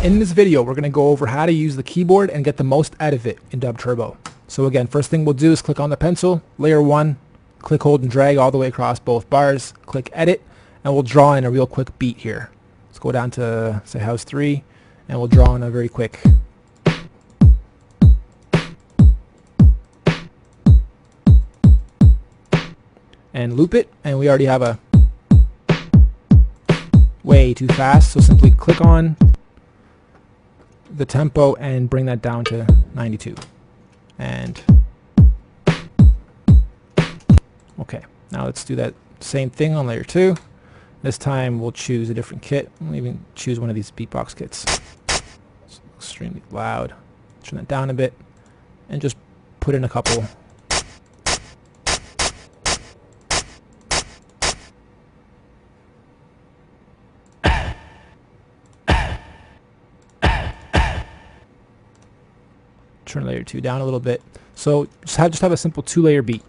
In this video, we're going to go over how to use the keyboard and get the most out of it in DubTurbo. So again, first thing we'll do is click on the pencil, layer 1, click, hold, and drag all the way across both bars, click edit, and we'll draw in a real quick beat here. Let's go down to, say, house 3, and we'll draw in a very quick. And loop it, and we already have a way too fast, so simply click on the tempo and bring that down to 92. And okay, now let's do that same thing on layer 2. This time we'll choose a different kit. We'll even choose one of these beatbox kits. It's extremely loud. Turn that down a bit and just put in a couple. Turn layer 2 down a little bit. So just have a simple 2-layer beat.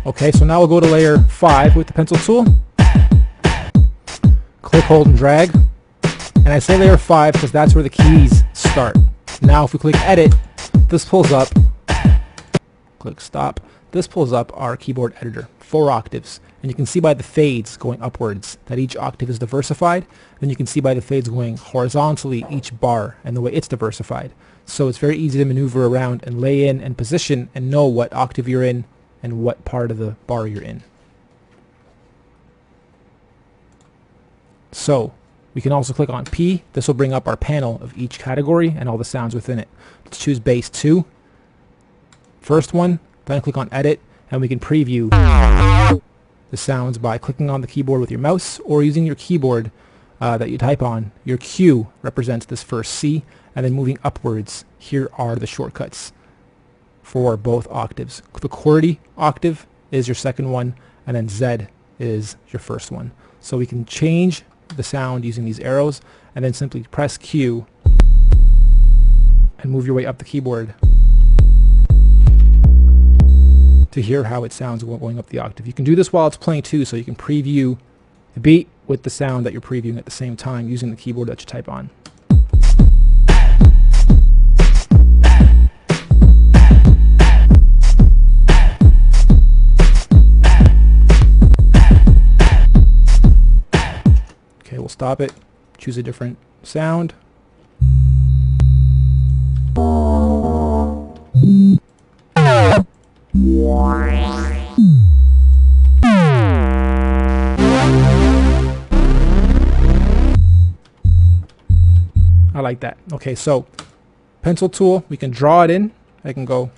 Okay, so now we'll go to layer 5 with the pencil tool. Click, hold, and drag. And I say layer 5 because that's where the keys start. Now if we click edit, this pulls up. Click stop. This pulls up our keyboard editor, 4 octaves. And you can see by the fades going upwards that each octave is diversified. Then you can see by the fades going horizontally each bar and the way it's diversified. So it's very easy to maneuver around and lay in and position and know what octave you're in and what part of the bar you're in. So we can also click on P. This will bring up our panel of each category and all the sounds within it. Let's choose bass 2. First one, then click on edit, and we can preview the sounds by clicking on the keyboard with your mouse or using your keyboard that you type on. Your Q represents this first C, and then moving upwards, here are the shortcuts for both octaves. The QWERTY octave is your second one, and then Z is your first one. So we can change the sound using these arrows, and then simply press Q and move your way up the keyboard to hear how it sounds going up the octave. You can do this while it's playing too, so you can preview the beat with the sound that you're previewing at the same time using the keyboard that you type on. Okay, we'll stop it, choose a different sound. I like that. Okay, so pencil tool, we can draw it in. I can go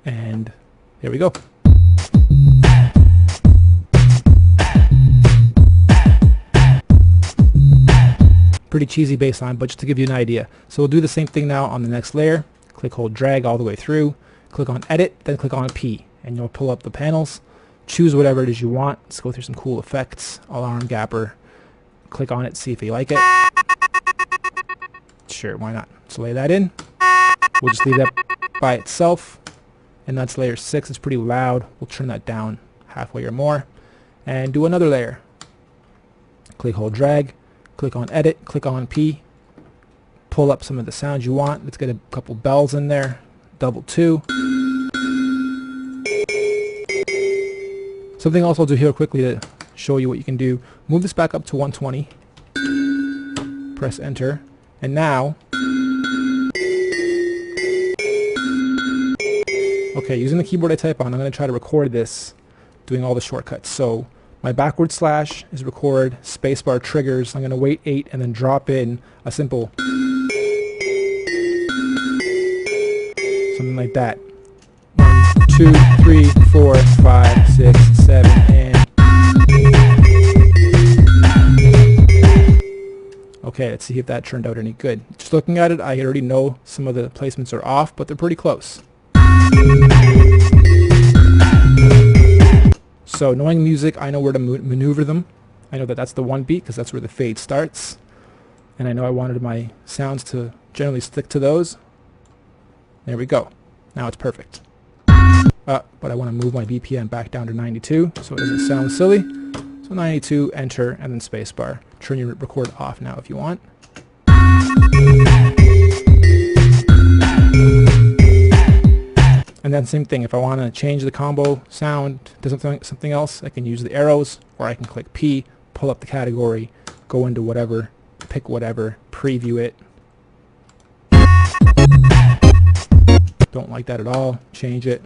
and here we go. Pretty cheesy bass line, but just to give you an idea. So we'll do the same thing now on the next layer. Click, hold, drag all the way through. Click on edit, then click on P, and you'll pull up the panels. Choose whatever it is you want. Let's go through some cool effects. Alarm gapper. Click on it, see if you like it. Sure, why not? So lay that in. We'll just leave that by itself. And that's layer 6. It's pretty loud. We'll turn that down halfway or more. And do another layer. Click, hold, drag. Click on edit, click on P, pull up some of the sounds you want. Let's get a couple bells in there, double 2. Something else I'll do here quickly to show you what you can do. Move this back up to 120, press enter, and now, okay, using the keyboard I type on, I'm going to try to record this doing all the shortcuts. So my backward slash is record, spacebar triggers. I'm going to wait 8 and then drop in a simple something like that. 1, 2, 3, 4, 5, 6, 7, and okay, let's see if that turned out any good. Just looking at it, I already know some of the placements are off, but they're pretty close. So knowing music, I know where to maneuver them. I know that that's the one beat because that's where the fade starts. And I know I wanted my sounds to generally stick to those. There we go. Now it's perfect. But I want to move my BPM back down to 92 so it doesn't sound silly. So 92, enter, and then spacebar. Turn your record off now if you want. And then same thing, if I want to change the combo sound to something else, I can use the arrows, or I can click P, pull up the category, go into whatever, pick whatever, preview it. Don't like that at all, change it.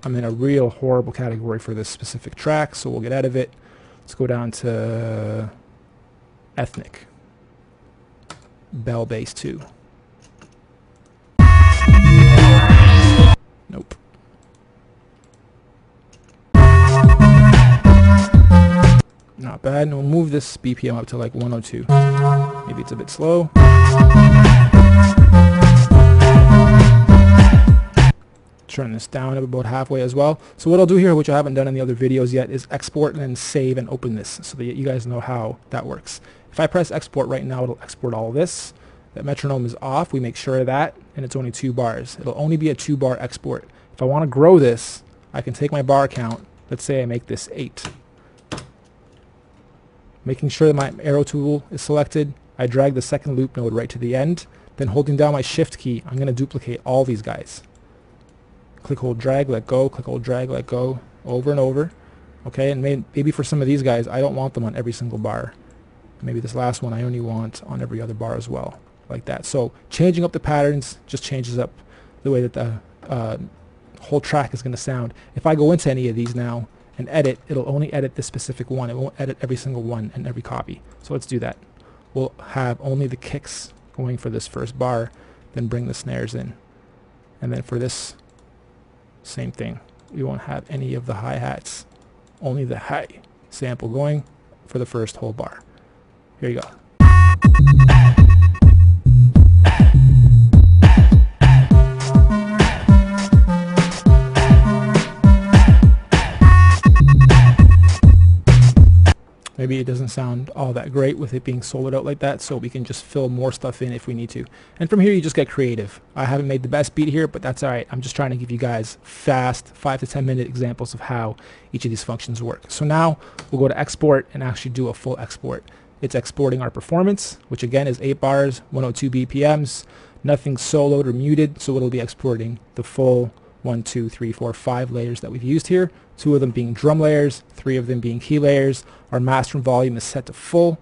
I'm in a real horrible category for this specific track, so we'll get out of it. Let's go down to ethnic, bell bass 2. Nope. Not bad. And we'll move this BPM up to like 102. Maybe it's a bit slow. Turn this down about halfway as well. So what I'll do here, which I haven't done in the other videos yet, is export and then save and open this so that you guys know how that works. If I press export right now, it'll export all of this. That metronome is off. We make sure of that, and it's only 2 bars. It'll only be a 2-bar export. If I want to grow this, I can take my bar count. Let's say I make this 8. Making sure that my arrow tool is selected, I drag the second loop node right to the end. Then holding down my shift key, I'm going to duplicate all these guys. Click, hold, drag, let go, click, hold, drag, let go, over and over. Okay, and maybe for some of these guys, I don't want them on every single bar. Maybe this last one I only want on every other bar as well, like that. So changing up the patterns just changes up the way that the whole track is going to sound. If I go into any of these now and edit, it'll only edit this specific one. It won't edit every single one and every copy. So let's do that. We'll have only the kicks going for this first bar, then bring the snares in. And then for this, same thing. We won't have any of the hi-hats, only the hi sample going for the first whole bar. Here you go. Maybe it doesn't sound all that great with it being soloed out like that, so we can just fill more stuff in if we need to. And from here you just get creative. I haven't made the best beat here, but that's alright. I'm just trying to give you guys fast 5 to 10 minute examples of how each of these functions work. So now we'll go to export and actually do a full export. It's exporting our performance, which again is 8 bars, 102 BPMs, nothing soloed or muted, so it'll be exporting the full 1, 2, 3, 4, 5 layers that we've used here, 2 of them being drum layers, 3 of them being key layers. Our master and volume is set to full.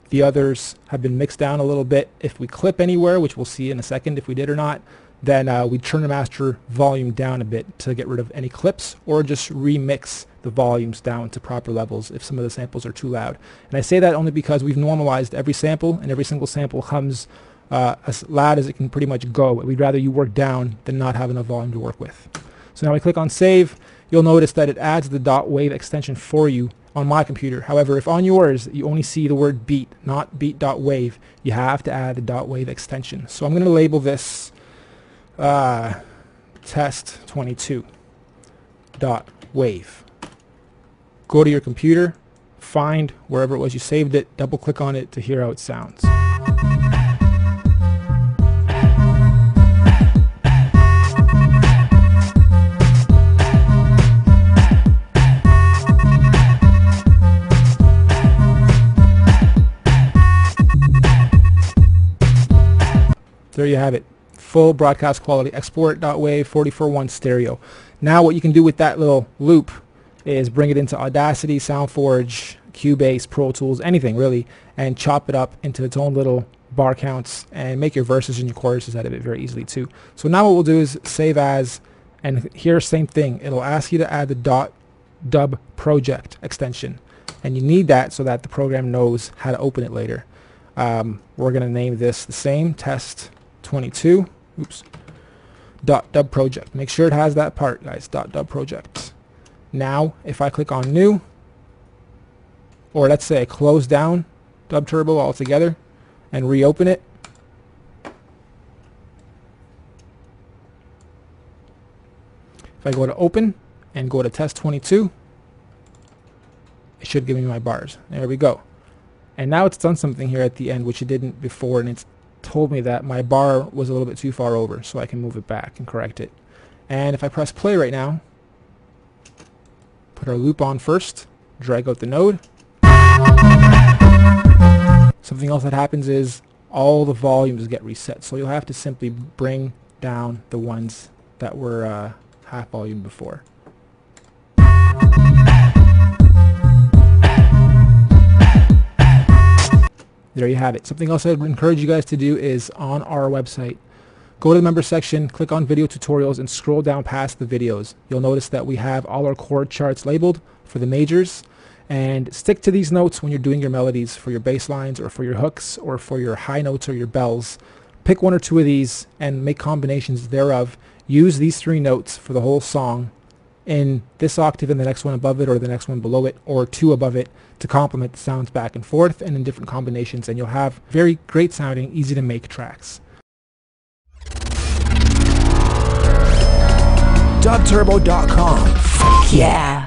The others have been mixed down a little bit. If we clip anywhere, which we'll see in a second if we did or not, then we turn the master volume down a bit to get rid of any clips, or just remix the volumes down to proper levels if some of the samples are too loud. And I say that only because we've normalized every sample, and every single sample comes as loud as it can pretty much go. We'd rather you work down than not have enough volume to work with. So now we click on save. You'll notice that it adds the .wave extension for you on my computer. However, if on yours you only see the word beat, not beat.wave, you have to add the .wave extension. So I'm going to label this test 22 .wave. Go to your computer, find wherever it was you saved it, double click on it to hear how it sounds. There you have it. Full broadcast quality export.wave 44.1 stereo. Now what you can do with that little loop is bring it into Audacity, SoundForge, Cubase, Pro Tools, anything really, and chop it up into its own little bar counts and make your verses and your choruses out of it very easily too. So now what we'll do is save as, and here same thing. It'll ask you to add the .dubproject extension, and you need that so that the program knows how to open it later. We're going to name this the same, test 22. Oops. .dubproject. Make sure it has that part, guys. .dubproject. Now, if I click on new, or let's say I close down DubTurbo altogether and reopen it, if I go to open, and go to test 22, it should give me my bars. There we go. And now it's done something here at the end which it didn't before, and it's told me that my bar was a little bit too far over, so I can move it back and correct it. And if I press play right now, put our loop on first, drag out the node, something else that happens is all the volumes get reset, so you'll have to simply bring down the ones that were half volume before. There you have it. Something else I would encourage you guys to do is on our website, go to the member section, click on video tutorials, and scroll down past the videos. You'll notice that we have all our chord charts labeled for the majors, and stick to these notes when you're doing your melodies for your bass lines or for your hooks or for your high notes or your bells. Pick one or two of these and make combinations thereof. Use these 3 notes for the whole song in this octave and the next one above it or the next one below it or 2 above it to complement the sounds back and forth and in different combinations, and you'll have very great sounding, easy to make tracks. DubTurbo.com. Fuck yeah!